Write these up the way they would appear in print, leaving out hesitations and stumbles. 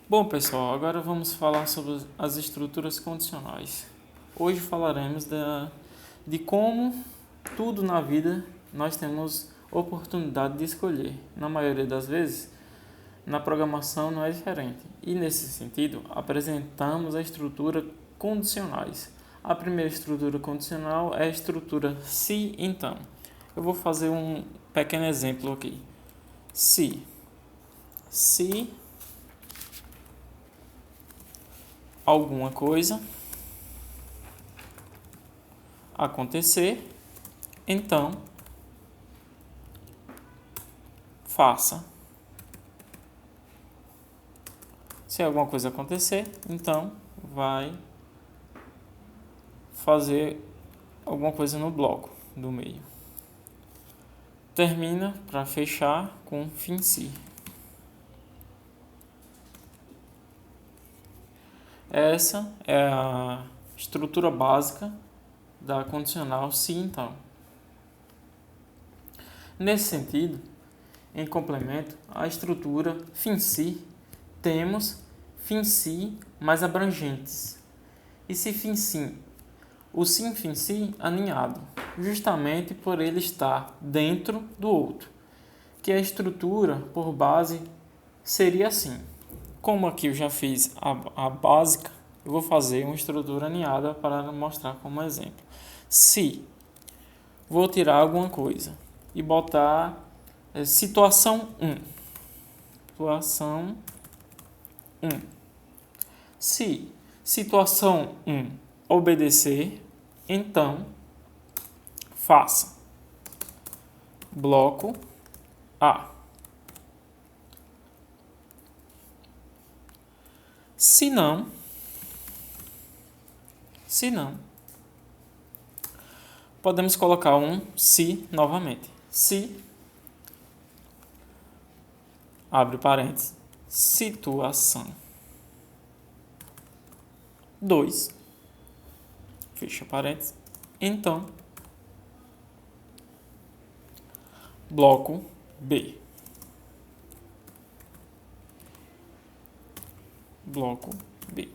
Bom, pessoal, agora vamos falar sobre as estruturas condicionais. Hoje falaremos de como tudo na vida nós temos oportunidade de escolher. Na maioria das vezes, na programação não é diferente. E nesse sentido, apresentamos a estrutura condicionais. A primeira estrutura condicional é a estrutura se então. Eu vou fazer um pequeno exemplo aqui. Se alguma coisa acontecer, então faça. Se alguma coisa acontecer, então vai fazer alguma coisa no bloco do meio. Termina para fechar com fim se. Essa é a estrutura básica da condicional se então. Nesse sentido, em complemento à estrutura fim se, temos fim se mais abrangentes. E se fim sim, o sim fim si aninhado, justamente por ele estar dentro do outro, que a estrutura por base seria assim. Como aqui eu já fiz a básica, eu vou fazer uma estrutura aninhada para mostrar como exemplo. Se vou tirar alguma coisa e botar situação 1. Situação 1. Se situação 1 obedecer, então faça. Bloco A. Se não, podemos colocar um se novamente. Se, abre parênteses, situação 2, fecha parênteses, então, bloco B. Bloco B.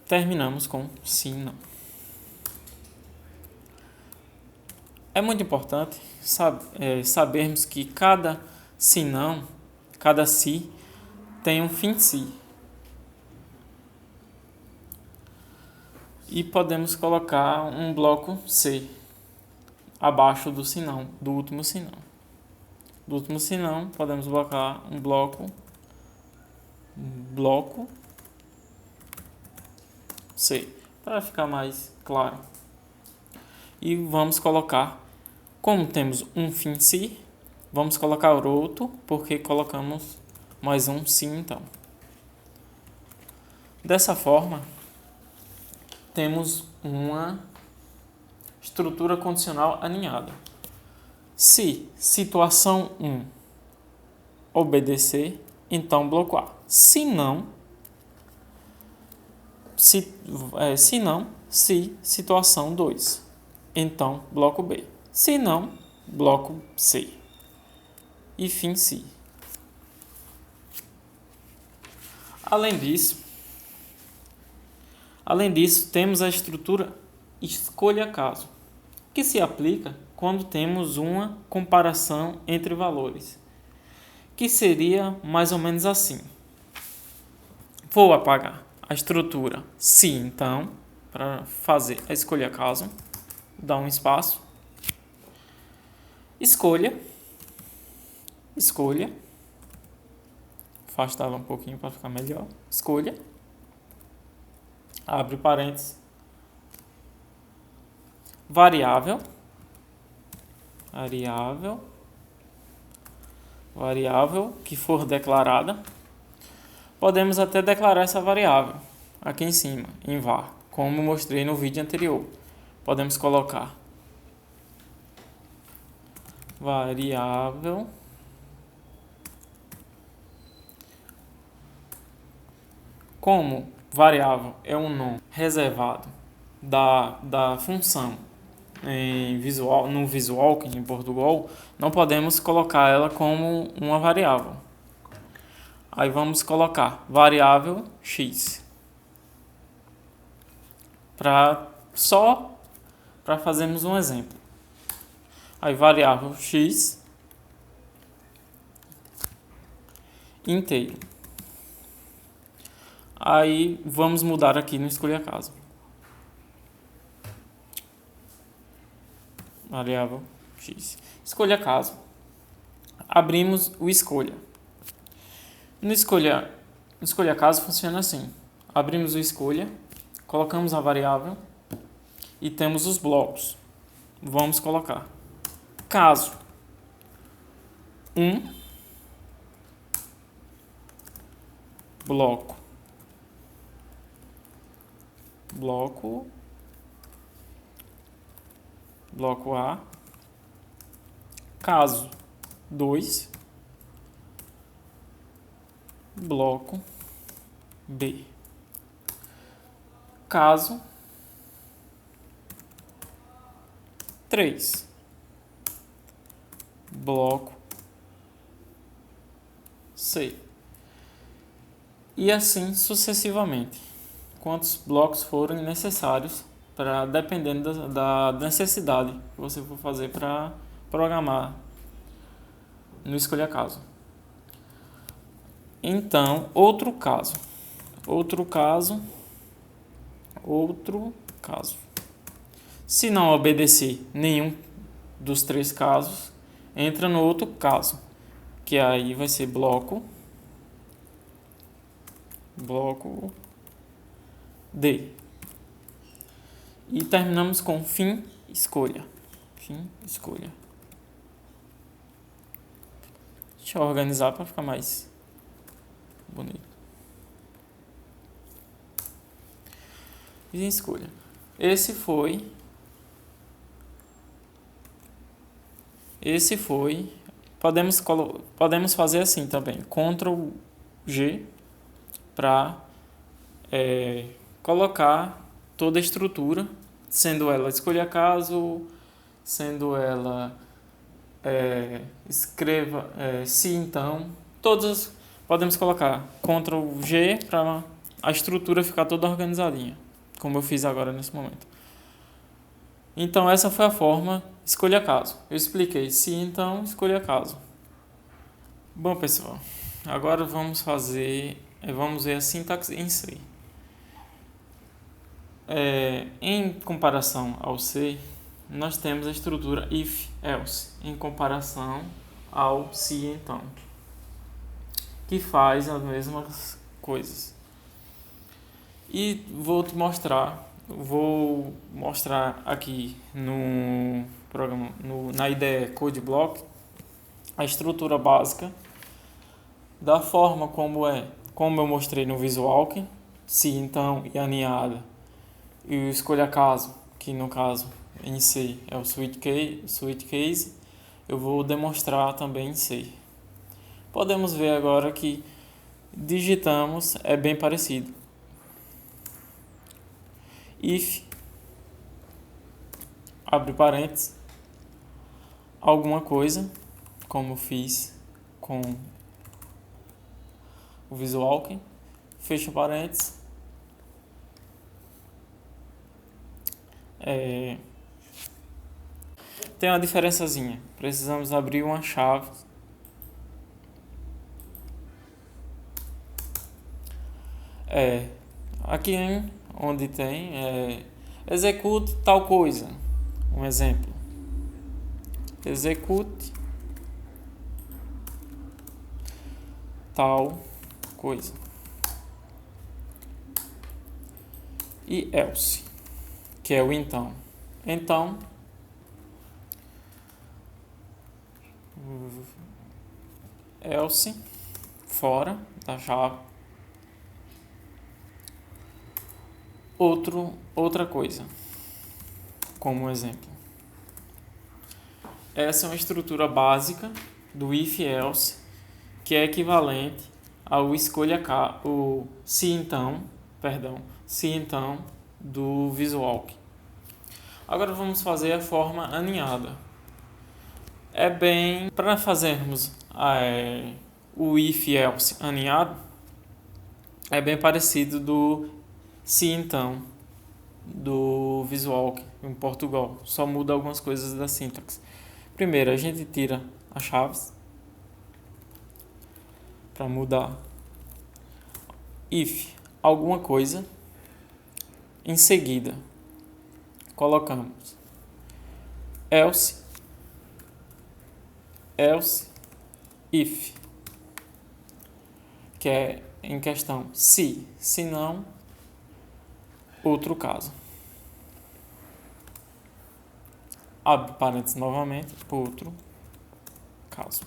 Terminamos com sim, não. É muito importante sabermos que cada sim, não, cada se tem um fim si. E podemos colocar um bloco C abaixo do sinão, do último sinão. Do último sinão, podemos colocar um bloco C, para ficar mais claro. E vamos colocar, como temos um fim si, vamos colocar outro, porque colocamos mais um sim então. Dessa forma, temos uma estrutura condicional aninhada. Se situação 1 obedecer, então bloco A. Se não, se situação 2, então bloco B. Se não, bloco C. E fim si. Além disso, temos a estrutura escolha caso, que se aplica quando temos uma comparação entre valores, que seria mais ou menos assim. Vou apagar a estrutura se então, para fazer a escolha caso, dá um espaço, escolha, afastar ela um pouquinho para ficar melhor, escolha, abre parênteses, variável que for declarada. Podemos até declarar essa variável aqui em cima, em var, como mostrei no vídeo anterior. Podemos colocar variável como variável é um nome reservado da função no Visual, que em Portugal, não podemos colocar ela como uma variável. Aí vamos colocar variável x. Só para fazermos um exemplo. Aí variável x inteiro. Aí vamos mudar aqui no escolha caso. Variável x. Escolha caso. Abrimos o escolha. No escolha caso funciona assim. Abrimos o escolha, colocamos a variável e temos os blocos. Vamos colocar caso 1 bloco A, caso 2 bloco B, caso 3 bloco C, e assim sucessivamente, quantos blocos forem necessários, dependendo da necessidade que você for fazer para programar no escolha caso. Então, outro caso. Se não obedecer nenhum dos 3 casos, entra no outro caso, que aí vai ser bloco D. E terminamos com fim escolha. Deixa eu organizar para ficar mais bonito. Fim escolha. Esse foi. Podemos fazer assim também. Ctrl G para colocar toda a estrutura, sendo ela escolha caso, sendo ela escreva se então, todas podemos colocar Ctrl G para a estrutura ficar toda organizadinha, como eu fiz agora nesse momento. Então essa foi a forma escolha caso. Eu expliquei se então, escolha caso. Bom, pessoal, agora vamos ver a sintaxe em C. Em comparação ao C, nós temos a estrutura if, else, em comparação ao se então, que faz as mesmas coisas. E vou mostrar aqui no programa, na IDE CodeBlock, a estrutura básica da forma como eu mostrei no Visualk, se então e aninhada, e o escolha caso, que no caso em C é o switch case, eu vou demonstrar também em C. Podemos ver agora que digitamos, é bem parecido. If, abre parênteses, alguma coisa, como fiz com o Visualk, fecha parênteses, tem uma diferençazinha, precisamos abrir uma chave aqui onde tem execute tal coisa, um exemplo, execute tal coisa, e else, que é o então. Então, else, fora da chave, outra coisa, como exemplo. Essa é uma estrutura básica do if-else, que é equivalente ao se então do Visualk. Agora vamos fazer a forma aninhada. É bem, para fazermos o if else aninhado, é bem parecido do se então do Visual em Portugal, só muda algumas coisas da sintaxe. Primeiro, a gente tira as chaves para mudar if alguma coisa, em seguida colocamos else if, que é em questão se não, outro caso. Abre parênteses novamente, outro caso.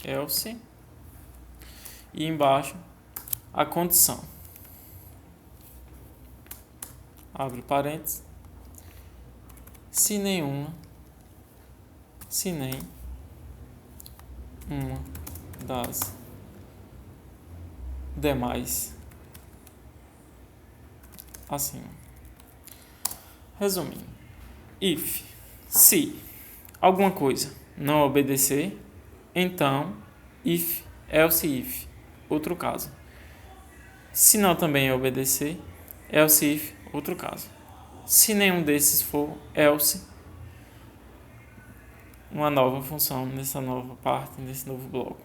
Else e embaixo a condição. Abre parênteses. Se nem uma das demais acima. Resumindo, se alguma coisa não obedecer, então else if, outro caso. Se não também obedecer, else if, outro caso. Se nenhum desses for, else, uma nova função nessa nova parte, nesse novo bloco.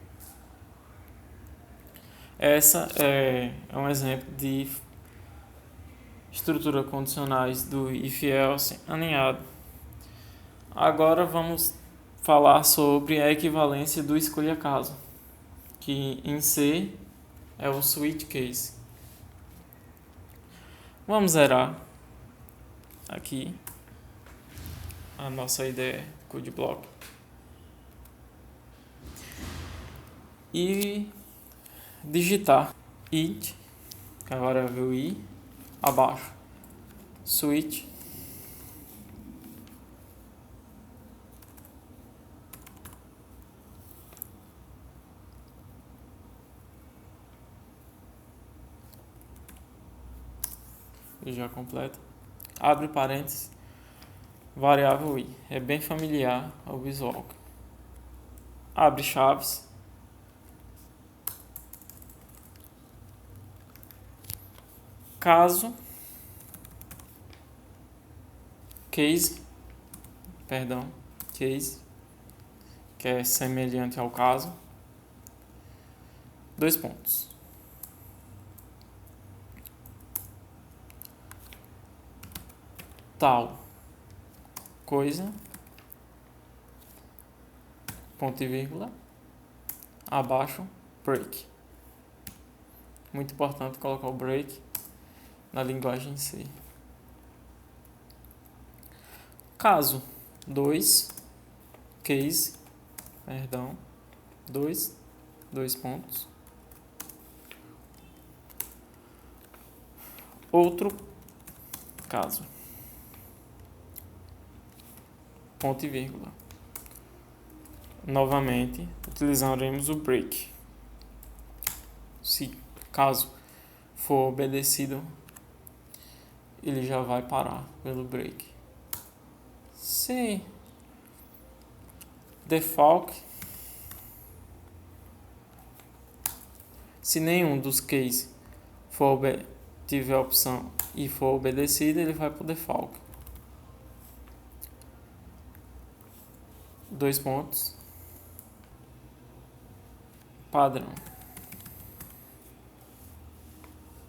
Essa é um exemplo de estrutura condicionais do if else aninhado. Agora vamos falar sobre a equivalência do escolha caso, que em C é o switch case. Vamos zerar aqui a nossa ideia code block e digitar it, que agora é o i, abaixo switch e já completa, abre parênteses, variável i, é bem familiar ao Visual. Abre chaves, caso, case, que é semelhante ao caso, dois pontos. Tal coisa, ponto e vírgula, abaixo, break. Muito importante colocar o break na linguagem C. Caso 2, case, dois pontos. Outro caso, ponto e vírgula. Novamente, utilizaremos o break. Se caso for obedecido, ele já vai parar pelo break. Se default, se nenhum dos cases tiver a opção e for obedecido, ele vai para o default. Dois pontos. Padrão.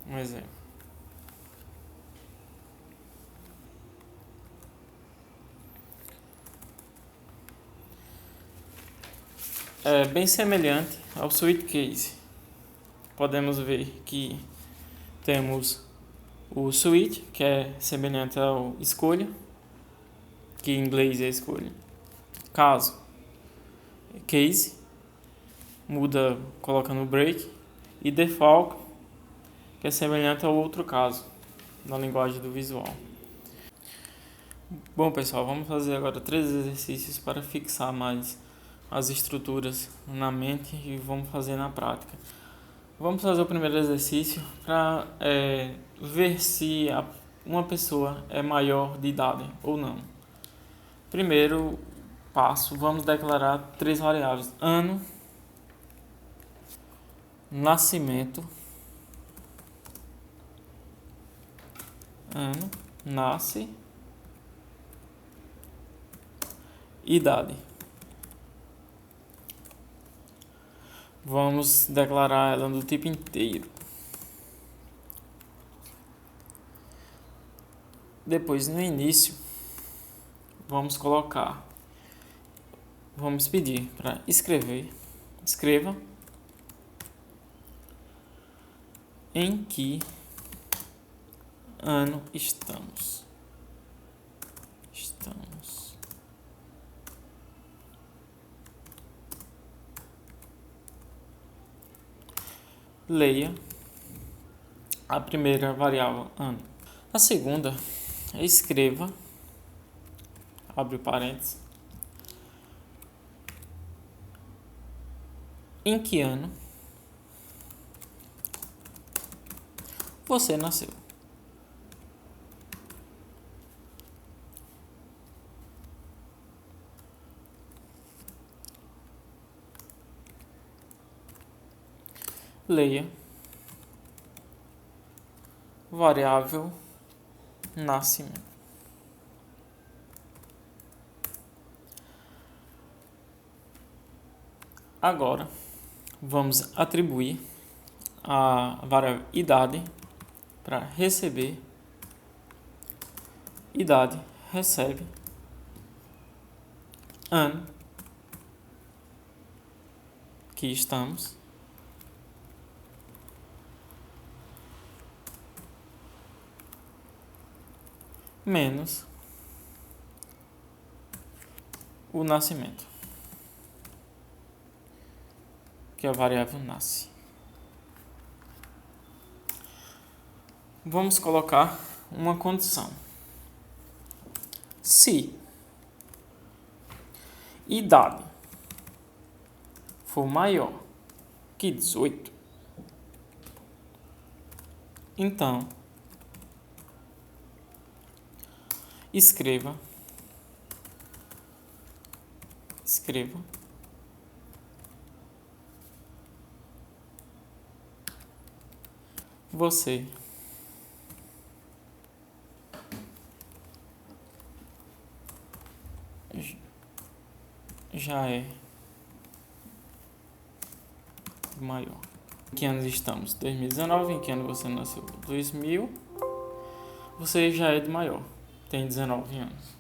Um exemplo. É bem semelhante ao switch case. Podemos ver que temos o switch, que é semelhante ao escolha, que em inglês é escolha. Caso, case, muda colocando break. E default, que é semelhante ao outro caso, na linguagem do Visual. Bom, pessoal, vamos fazer agora 3 exercícios para fixar mais as estruturas na mente e vamos fazer na prática. Vamos fazer o primeiro exercício para ver se uma pessoa é maior de idade ou não. Primeiro passo, vamos declarar 3 variáveis: ano, nascimento, ano, nasce, idade. Vamos declarar ela do tipo inteiro. Depois, no início, vamos pedir para escreva em que ano estamos. Leia a primeira variável, ano. A segunda, escreva, abre parênteses, em que ano você nasceu. Leia variável nascimento. Agora, vamos atribuir a variável idade para receber. Idade recebe ano que estamos menos o nascimento, que é a variável nasce. Vamos colocar uma condição. Se idade for maior que 18, então escreva você já é maior. Em que ano estamos? 2019. Em que ano você nasceu? 2000. Você já é de maior. Tem 19 anos.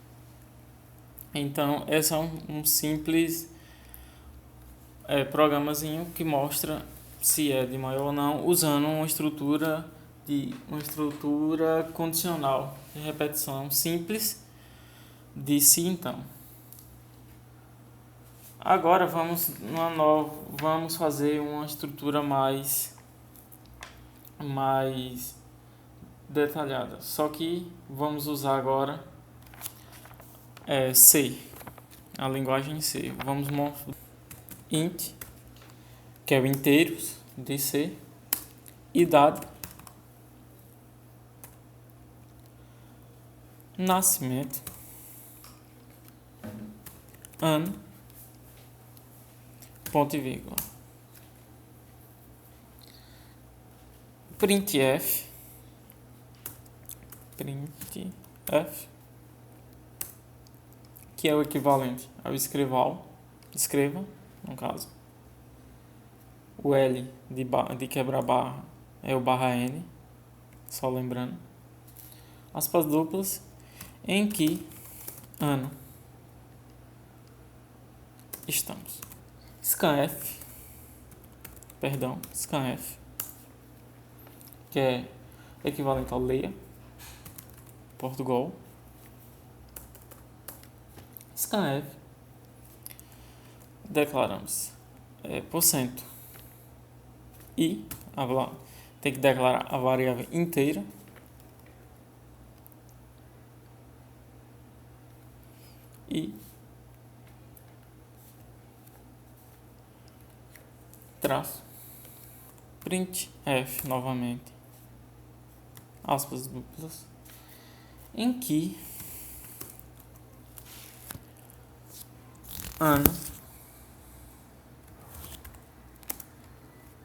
Então, esse é um simples programazinho que mostra se é de maior ou não, usando uma estrutura condicional de repetição simples de se então. Agora vamos fazer uma estrutura mais detalhada. Só que vamos usar agora C, a linguagem C. Vamos montar int, que é o inteiros de C, idade, nascimento, ano, ponto e vírgula. Printf, que é o equivalente ao escreva, no caso. O L de quebrar barra é o barra N, só lembrando. Aspas duplas, em que ano estamos. Scanf, que é equivalente ao leia, Portugal. Scanf, declaramos porcento i, tem que declarar a variável inteira, e traço printf novamente, aspas duplas, em que ano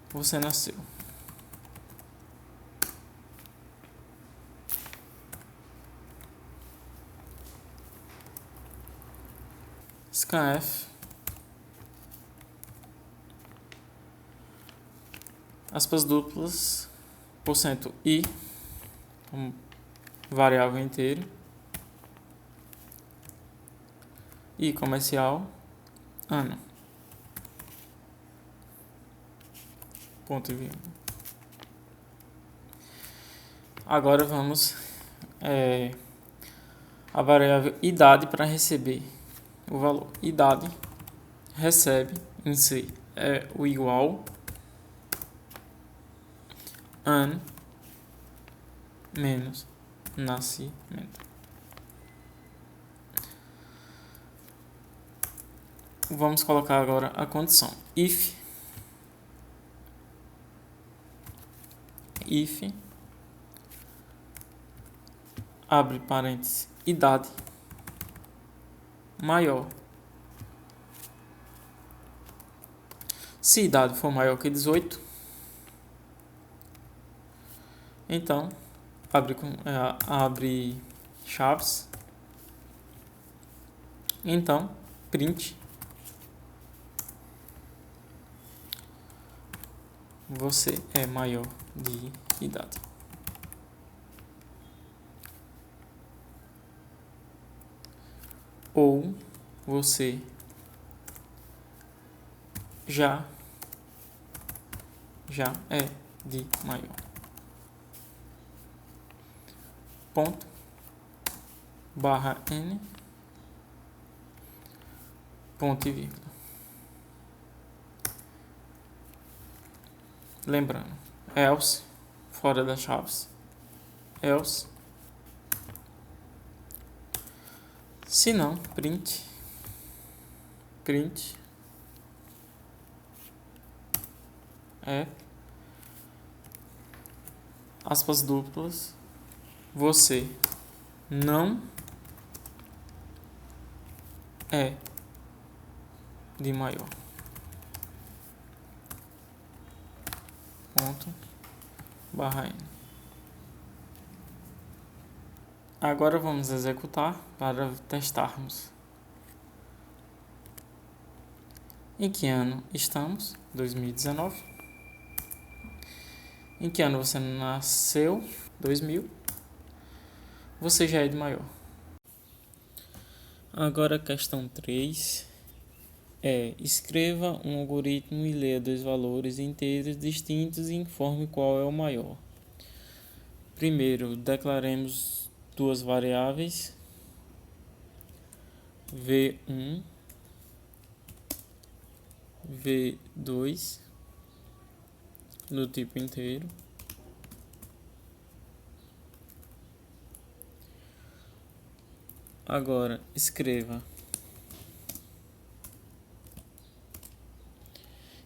você nasceu. Scanf, aspas duplas, porcento I, variável inteiro, I comercial, ano, ponto e vírgula. Agora vamos a variável idade para receber o valor. Idade recebe em si o igual ano menos nascimento. Vamos colocar agora a condição. If abre parênteses, idade maior. Se idade for maior que 18, então abre chaves. Então, print você é maior de idade. Ou você já é de maior. Ponto, barra N, ponto e vírgula. Lembrando, else, fora das chaves, else, se não, print, aspas duplas, você não é de maior. Ponto, barra N. Agora vamos executar para testarmos. Em que ano estamos? 2019. Em que ano você nasceu? 2000. Você já é de maior. Agora a questão 3 escreva um algoritmo e leia dois valores inteiros distintos e informe qual é o maior. Primeiro, declaremos duas variáveis, V1, V2, do tipo inteiro. Agora, escreva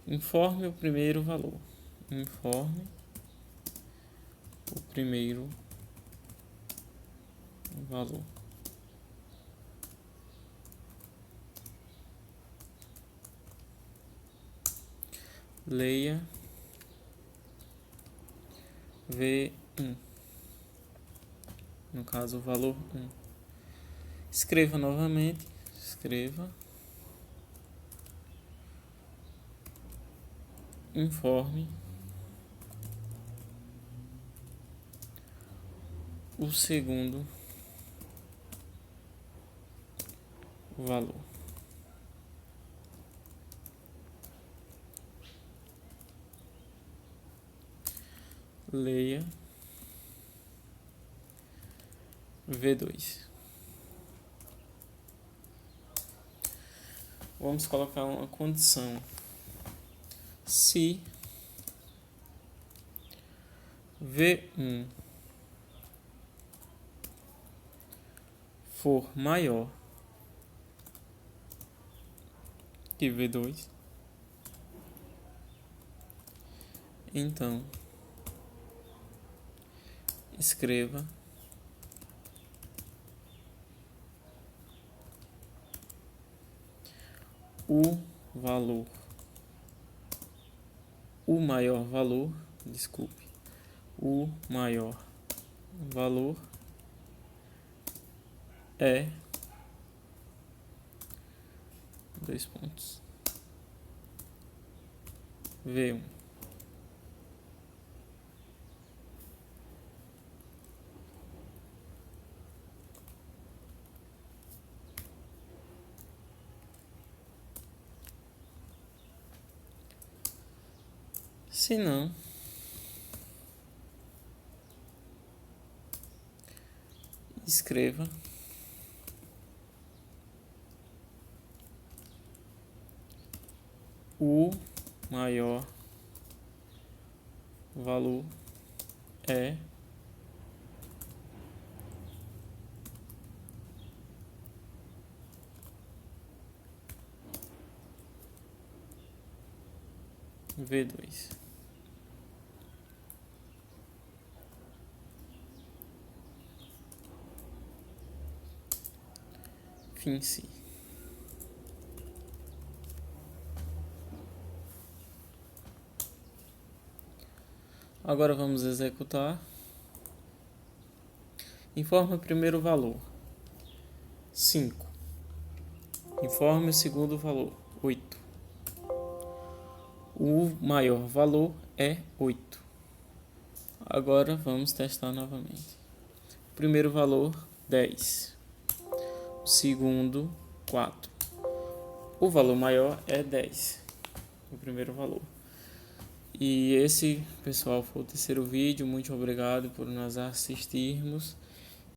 informe o primeiro valor. Informe o primeiro valor. Leia V1. No caso, o valor 1. Escreva novamente. Escreva. Informe o segundo valor. Leia V2. Vamos colocar uma condição. Se V1 for maior que V2, então escreva o valor, o maior valor, desculpe, o maior valor é dois pontos V1. Se não, escreva o maior valor é V2. Fim-se. Agora vamos executar. Informe o primeiro valor, 5. Informe o segundo valor, 8. O maior valor é 8. Agora vamos testar novamente. O primeiro valor, 10. O segundo, 4. O valor maior é 10. O primeiro valor. E esse, pessoal, foi o terceiro vídeo. Muito obrigado por nos assistirmos.